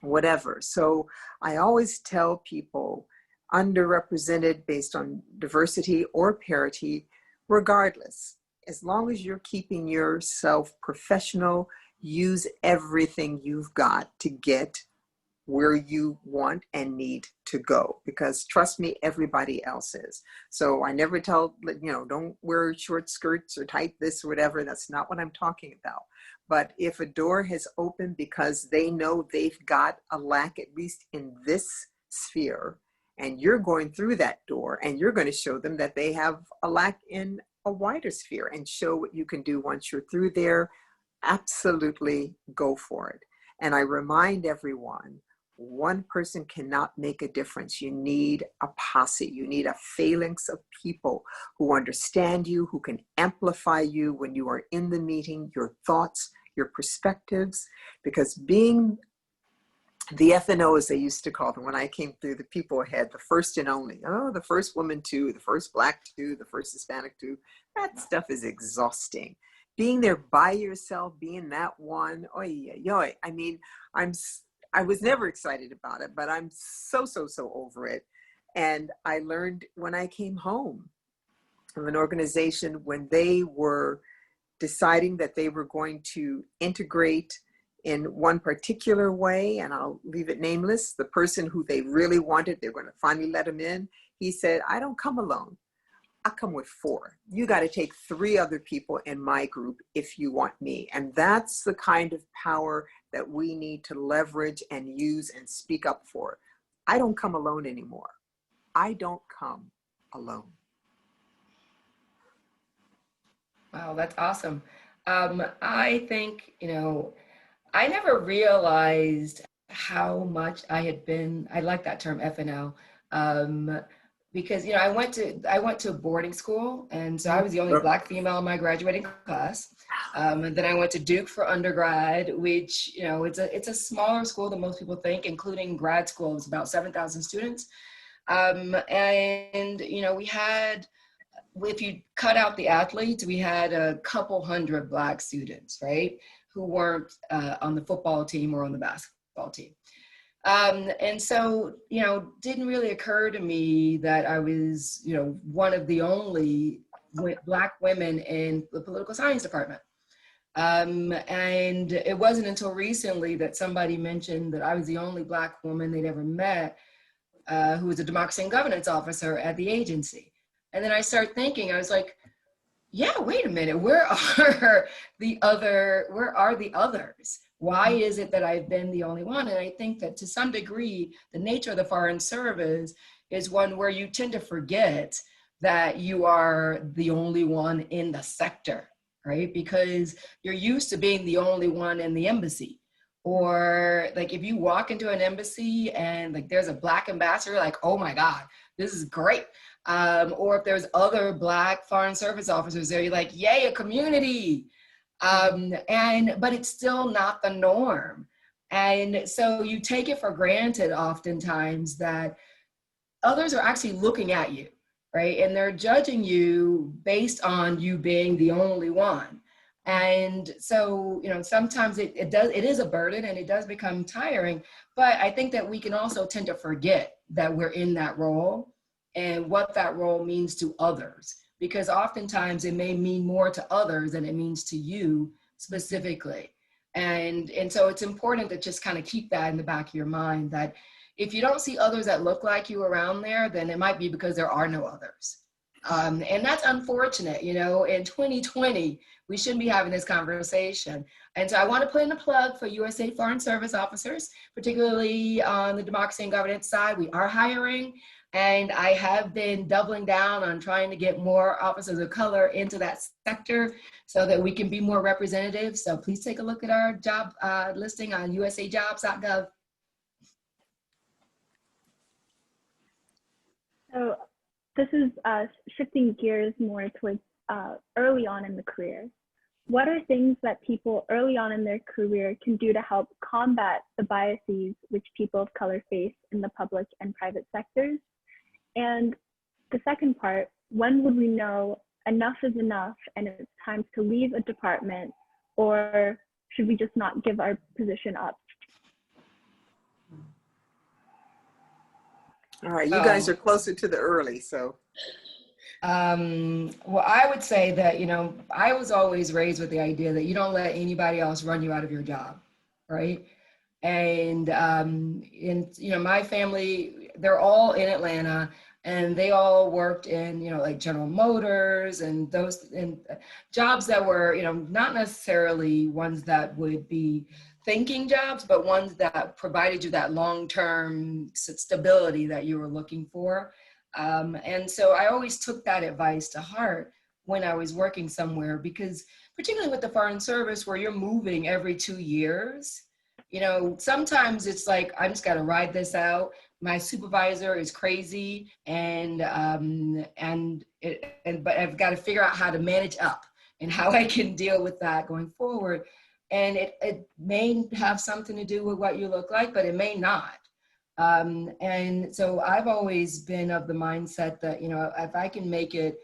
Speaker 3: whatever. So I always tell people, underrepresented based on diversity or parity, regardless, as long as you're keeping yourself professional, use everything you've got to get where you want and need to go, because trust me, everybody else is. So I never tell, you know, don't wear short skirts or tight this or whatever. That's not what I'm talking about. But if a door has opened because they know they've got a lack, at least in this sphere, and you're going through that door and you're going to show them that they have a lack in a wider sphere and show what you can do once you're through there, absolutely go for it. And I remind everyone, one person cannot make a difference. You need a posse. You need a phalanx of people who understand you, who can amplify you when you are in the meeting, your thoughts, your perspectives, because being the FNO, as they used to call them when I came through, the people ahead, the first and only, oh, the first woman too, the first Black too, the first Hispanic too, that stuff is exhausting. Being there by yourself, being that one, oy. I mean, I was never excited about it, but I'm so over it. And I learned when I came home from an organization when they were deciding that they were going to integrate in one particular way, and I'll leave it nameless, the person who they really wanted, they're going to finally let him in. He said, I don't come alone. I come with 4. You got to take 3 other people in my group if you want me. And that's the kind of power that we need to leverage and use and speak up for. I don't come alone anymore. I don't come alone.
Speaker 5: Wow, that's awesome. I think, you know, I never realized how much I like that term FNL, because, you know, I went to boarding school, and so I was the only Black female in my graduating class. And then I went to Duke for undergrad, which, you know, it's a smaller school than most people think, including grad school. It's about 7,000 students. And, you know, we had, if you cut out the athletes, we had a couple hundred Black students, right, who weren't on the football team or on the basketball team. And so, you know, didn't really occur to me that I was, you know, one of the only Black women in the political science department. And it wasn't until recently that somebody mentioned that I was the only Black woman they'd ever met who was a democracy and governance officer at the agency. And then I started thinking, I was like, yeah, wait a minute, where are the others? Why is it that I've been the only one? And I think that to some degree, the nature of the Foreign Service is one where you tend to forget that you are the only one in the sector, right? Because you're used to being the only one in the embassy. Or like if you walk into an embassy and like there's a Black ambassador, like, oh my God, this is great. Or if there's other Black Foreign Service officers there, you're like, yay, a community. But it's still not the norm. And so you take it for granted oftentimes that others are actually looking at you, right? And they're judging you based on you being the only one. And so, you know, sometimes it is a burden and it does become tiring, but I think that we can also tend to forget that we're in that role and what that role means to others, because oftentimes it may mean more to others than it means to you specifically. And so it's important to just kind of keep that in the back of your mind, that if you don't see others that look like you around there, then it might be because there are no others. And that's unfortunate, you know, in 2020, we shouldn't be having this conversation. And so I want to put in a plug for USA Foreign Service officers, particularly on the democracy and governance side. We are hiring, and I have been doubling down on trying to get more officers of color into that sector so that we can be more representative. So please take a look at our job listing on usajobs.gov.
Speaker 2: So this is shifting gears more towards early on in the career. What are things that people early on in their career can do to help combat the biases which people of color face in the public and private sectors? And The second part, when would we know enough is enough and it's time to leave a department, or should we just not give our position up?
Speaker 3: All right, you guys are closer to the early, so.
Speaker 5: Well, I would say that, you know, I was always raised with the idea that you don't let anybody else run you out of your job, right? And, you know, my family, they're all in Atlanta, and they all worked in, you know, like General Motors and those jobs that were, you know, not necessarily ones that would be thinking jobs, but ones that provided you that long-term stability that you were looking for. And so I always took that advice to heart when I was working somewhere, because particularly with the Foreign Service, where you're moving every 2 years, you know, sometimes it's like, I just got to ride this out. My supervisor is crazy, but I've got to figure out how to manage up and how I can deal with that going forward. And it may have something to do with what you look like, but it may not. And so I've always been of the mindset that, you know, if I can make it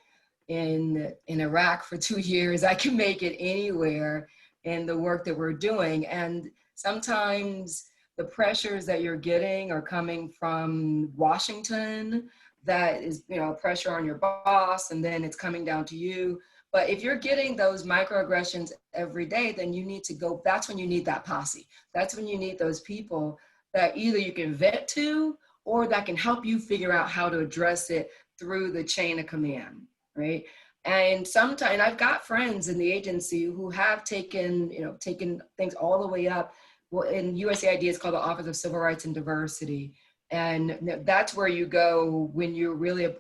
Speaker 5: in Iraq for 2 years, I can make it anywhere in the work that we're doing. And sometimes the pressures that you're getting are coming from Washington, that is, you know, pressure on your boss, and then it's coming down to you. But if you're getting those microaggressions every day, then you need to go, that's when you need that posse. That's when you need those people that either you can vet to, or that can help you figure out how to address it through the chain of command, right? And sometimes I've got friends in the agency who have taken things all the way up. Well, in USAID, it's called the Office of Civil Rights and Diversity. And that's where you go when you're really,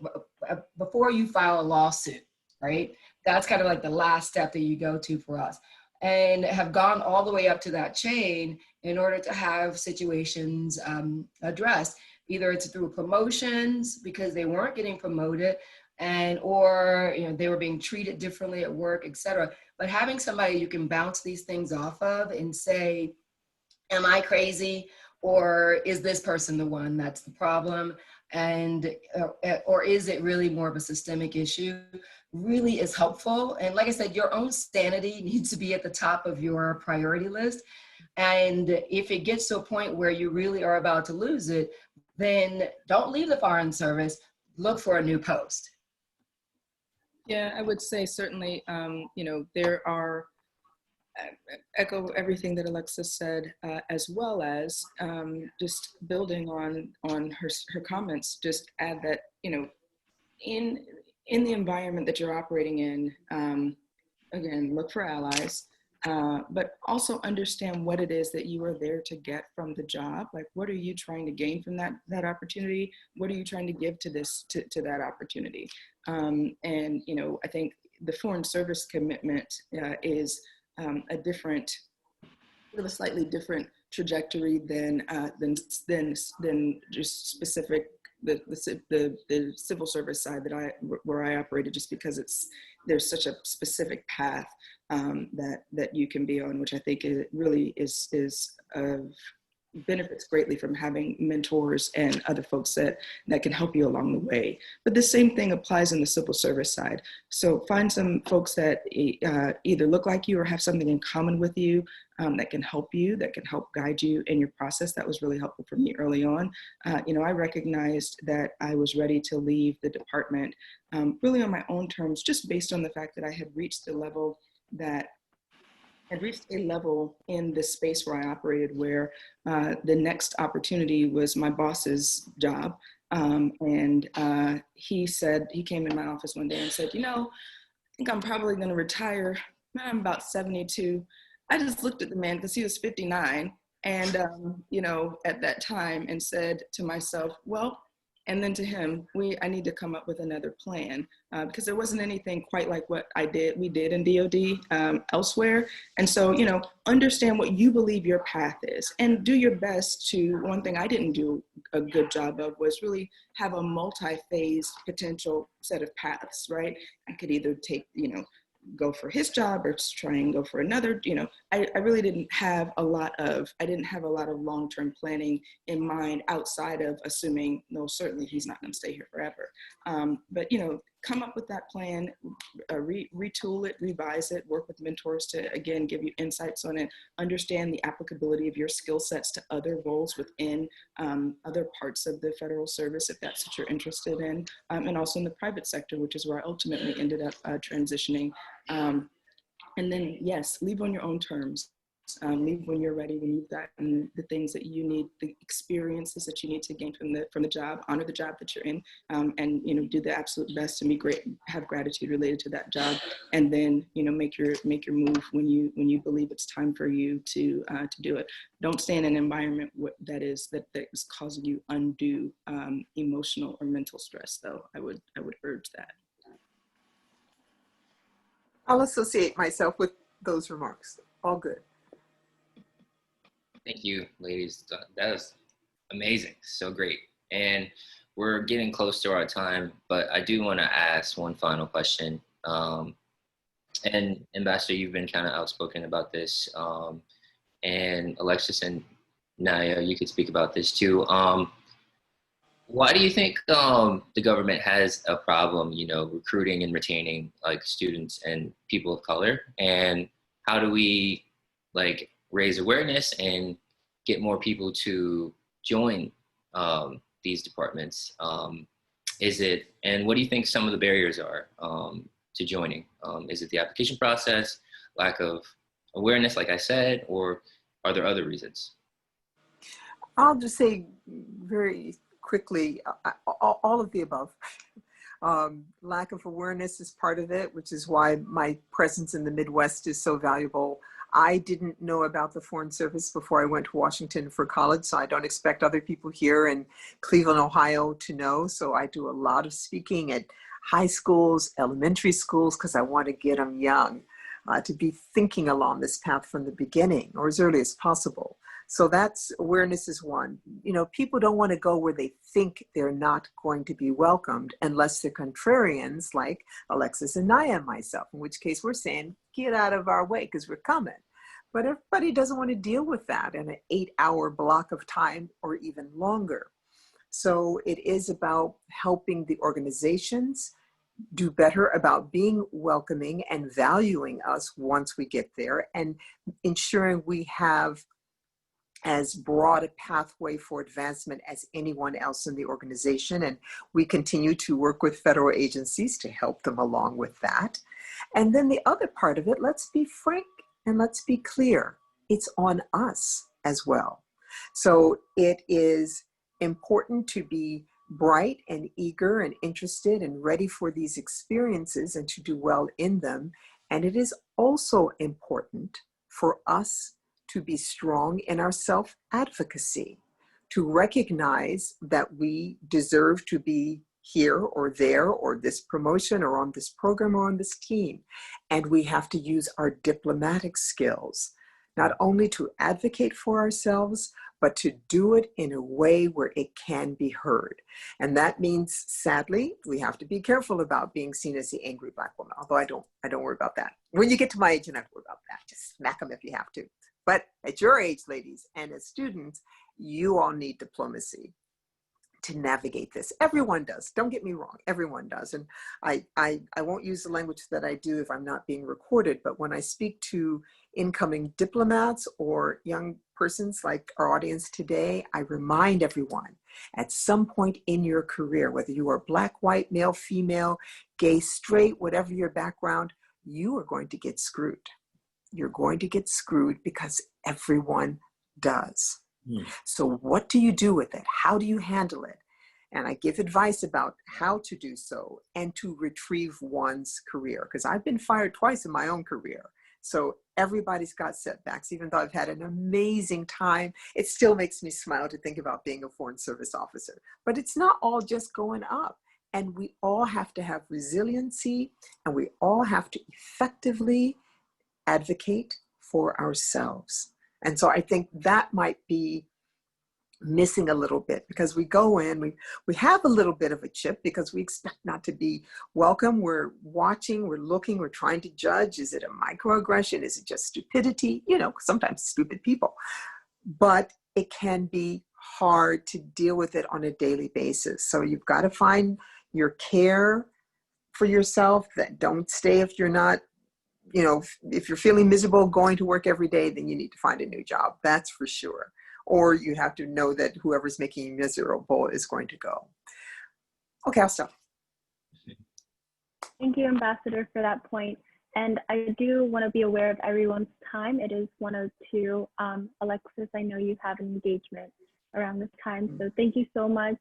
Speaker 5: before you file a lawsuit, right? That's kind of like the last step that you go to for us, and have gone all the way up to that chain in order to have situations addressed. Either it's through promotions because they weren't getting promoted, or you know, they were being treated differently at work, etc. But having somebody you can bounce these things off of and say, am I crazy, or is this person the one that's the problem? And or is it really more of a systemic issue, really is helpful. And like I said, your own sanity needs to be at the top of your priority list. And if it gets to a point where you really are about to lose it, then don't leave the Foreign Service, look for a new post.
Speaker 4: Yeah, I would say certainly, you know, there are, echo everything that Alexious said, as well as just building on her comments, just add that, you know, in the environment that you're operating in, again, look for allies, but also understand what it is that you are there to get from the job. Like, what are you trying to gain from that opportunity? What are you trying to give to that opportunity? And, you know, I think the Foreign Service commitment is a slightly different trajectory than just specific the civil service side where I operated, just because there's such a specific path that you can be on, which I think it really is benefits greatly from having mentors and other folks that can help you along the way. But the same thing applies in the civil service side. So find some folks that either look like you or have something in common with you, that can help guide you in your process. That was really helpful for me early on. You know, I recognized that I was ready to leave the department really on my own terms, just based on the fact that I had reached a level in the space where I operated where the next opportunity was my boss's job. And he came in my office one day and said, you know, I think I'm probably going to retire. I'm about 72. I just looked at the man because he was 59. And, you know, at that time, and said to myself, well, and then to him, I need to come up with another plan, because there wasn't anything quite like what we did in DOD elsewhere. And so, you know, understand what you believe your path is and do your best to, one thing I didn't do a good job of was really have a multi-phase potential set of paths, right? I could either take, you know, go for his job or to try and go for another, I really didn't have a lot of long-term planning in mind outside of assuming, no, certainly he's not going to stay here forever. But, come up with that plan, retool it, revise it, work with mentors to, again, give you insights on it, understand the applicability of your skill sets to other roles within other parts of the federal service, if that's what you're interested in, and also in the private sector, which is where I ultimately ended up transitioning. And then, yes, leave on your own terms. Leave when you're ready, when you've gotten the things that you need, the experiences that you need to gain from the job, honor the job that you're in, and do the absolute best to be great, have gratitude related to that job, and then make your move when you believe it's time for you to do it. Don't stay in an environment that is causing you undue emotional or mental stress, though. I would urge that.
Speaker 3: I'll associate myself with those remarks. All good.
Speaker 1: Thank you, ladies. That was amazing. So great. And we're getting close to our time, but I do want to ask one final question. And Ambassador, you've been kind of outspoken about this. And Alexious and Nia, you could speak about this too. Why do you think the government has a problem, recruiting and retaining like students and people of color? And how do we raise awareness and get more people to join these departments? And what do you think some of the barriers are to joining? Is it the application process, lack of awareness, like I said, or are there other reasons?
Speaker 3: I'll just say very quickly, all of the above. Lack of awareness is part of it, which is why my presence in the Midwest is so valuable. I didn't know about the Foreign Service before I went to Washington for college, so I don't expect other people here in Cleveland, Ohio to know. So I do a lot of speaking at high schools, elementary schools, because I want to get them young to be thinking along this path from the beginning or as early as possible. So that's awareness is one. People don't want to go where they think they're not going to be welcomed unless they're contrarians like Alexious and Nia and myself, in which case we're saying, get out of our way because we're coming. But everybody doesn't want to deal with that in an 8-hour block of time or even longer. So it is about helping the organizations do better about being welcoming and valuing us once we get there, and ensuring we have as broad a pathway for advancement as anyone else in the organization. And we continue to work with federal agencies to help them along with that. And then the other part of it, let's be frank and let's be clear, it's on us as well. So it is important to be bright and eager and interested and ready for these experiences and to do well in them. And it is also important for us to be strong in our self-advocacy, to recognize that we deserve to be here or there or this promotion or on this program or on this team. And we have to use our diplomatic skills, not only to advocate for ourselves, but to do it in a way where it can be heard. And that means, sadly, we have to be careful about being seen as the angry Black woman, although I don't worry about that. When you get to my age, you don't have to worry about that. Just smack them if you have to. But at your age, ladies, and as students, you all need diplomacy to navigate this. Everyone does. Don't get me wrong. Everyone does. And I won't use the language that I do if I'm not being recorded, but when I speak to incoming diplomats or young persons like our audience today, I remind everyone at some point in your career, whether you are Black, white, male, female, gay, straight, whatever your background, you are going to get screwed. You're going to get screwed because everyone does. So what do you do with it? How do you handle it? And I give advice about how to do so and to retrieve one's career, because I've been fired twice in my own career. So everybody's got setbacks. Even though I've had an amazing time, it still makes me smile to think about being a Foreign Service officer. But it's not all just going up. And we all have to have resiliency, and we all have to effectively advocate for ourselves. And so I think that might be missing a little bit, because we go in, we have a little bit of a chip because we expect not to be welcome. We're watching, we're looking, we're trying to judge. Is it a microaggression? Is it just stupidity? You know, sometimes stupid people, but it can be hard to deal with it on a daily basis. So you've got to find your care for yourself. That don't stay if you're not, you know, if you're feeling miserable going to work every day, then you need to find a new job. That's for sure. Or you have to know that whoever's making you miserable is going to go. Okay, I'll stop.
Speaker 2: Thank you, Ambassador, for that point. And I do want to be aware of everyone's time. It is 1:02. Alexis, I know you have an engagement around this time, so thank you so much.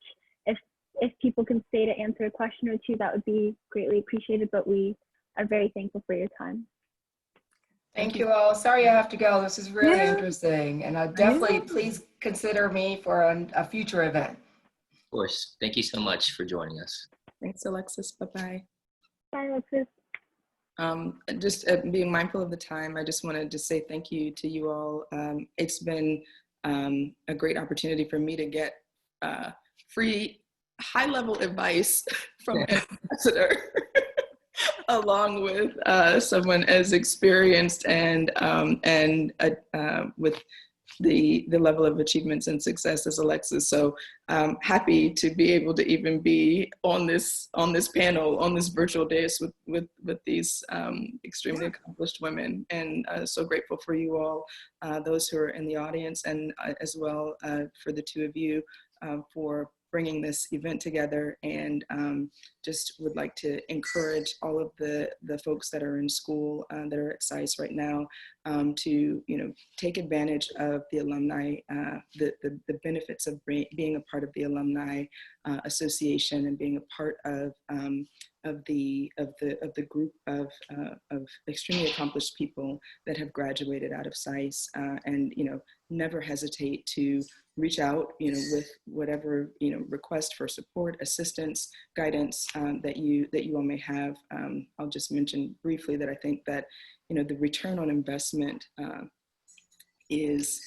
Speaker 2: If people can stay to answer a question or two, that would be greatly appreciated, but we are very thankful for your time.
Speaker 5: Thank you all. Sorry I have to go. This is really interesting. And definitely please consider me for a future event.
Speaker 1: Of course. Thank you so much for joining us.
Speaker 4: Thanks, Alexis. Bye-bye.
Speaker 2: Bye, Alexis.
Speaker 4: Just being mindful of the time, I just wanted to say thank you to you all. It's been a great opportunity for me to get free high-level advice from an ambassador, along with someone as experienced and with the level of achievements and success as Alexis. So happy to be able to even be on this panel, on this virtual dais with these extremely accomplished women, and so grateful for you all, those who are in the audience, and as well for the two of you for bringing this event together. And just would like to encourage all of the folks that are in school that are at SAIS right now to, you know, take advantage of the alumni, the benefits of being a part of the alumni association and being a part of the group of extremely accomplished people that have graduated out of SAIS, and, you know, never hesitate to reach out, you know, with whatever, you know, request for support, assistance, guidance that you all may have. I'll just mention briefly that I think that, you know, the return on investment is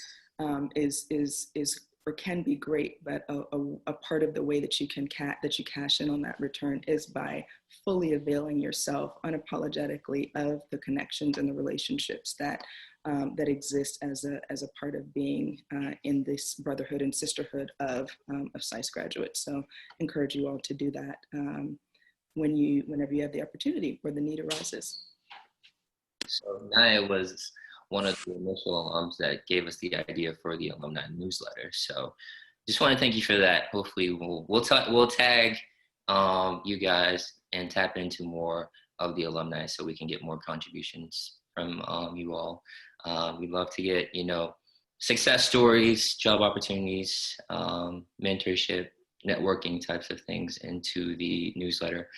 Speaker 4: or can be great, but a part of the way that you can cash in on that return is by fully availing yourself unapologetically of the connections and the relationships that that exist as a part of being in this brotherhood and sisterhood of SAIS graduates. So encourage you all to do that whenever you have the opportunity or the need arises.
Speaker 1: So Nia was one of the initial alums that gave us the idea for the alumni newsletter. So just want to thank you for that. Hopefully we'll tag you guys and tap into more of the alumni so we can get more contributions from you all. We'd love to get, you know, success stories, job opportunities, mentorship, networking types of things into the newsletter.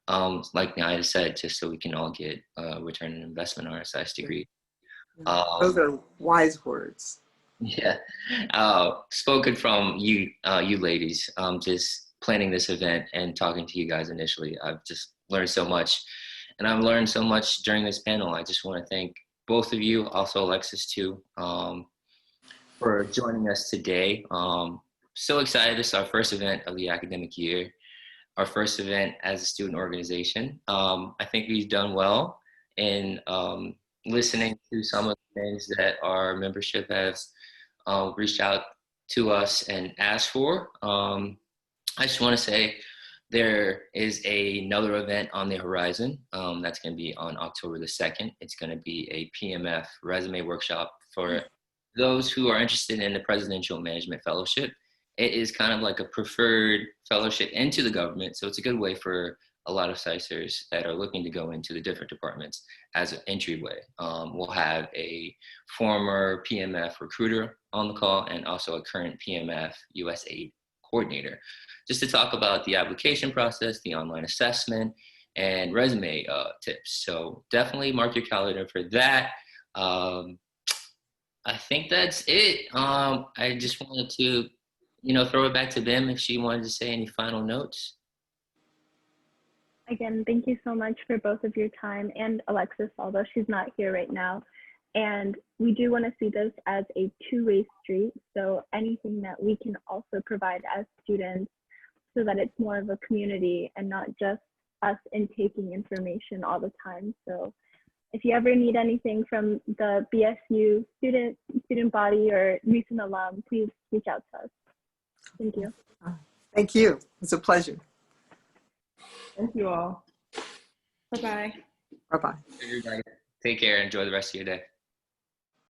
Speaker 1: Like Nia said, just so we can all get return on investment on our SAIS degree.
Speaker 3: Those are wise words.
Speaker 1: Yeah, spoken from you ladies. Just planning this event and talking to you guys initially, I've just learned so much, and I've learned so much during this panel. I just want to thank both of you, also Alexis too, for joining us today. So excited! This is our first event of the academic year, our first event as a student organization. I think we've done well in listening to some of the things that our membership has reached out to us and asked for. I just want to say there is another event on the horizon that's going to be on October the 2nd. It's going to be a PMF resume workshop for those who are interested in the Presidential Management Fellowship. It is kind of like a preferred fellowship into the government, so it's a good way for a lot of SAISers that are looking to go into the different departments as an entryway. We'll have a former PMF recruiter on the call and also a current PMF USAID coordinator, just to talk about the application process, the online assessment, and resume tips. So definitely mark your calendar for that. I think that's it. I just wanted to, you know, throw it back to Bem if she wanted to say any final notes.
Speaker 2: Again, thank you so much for both of your time, and Alexis, although she's not here right now. And we do want to see this as a two-way street. So anything that we can also provide as students so that it's more of a community and not just us intaking information all the time. So if you ever need anything from the BSU student body or recent alum, please reach out to us. Thank you.
Speaker 3: Thank you. It's a pleasure.
Speaker 4: Thank you all. Bye-bye.
Speaker 3: Bye-bye.
Speaker 1: Everybody, take care. Enjoy the rest of your day.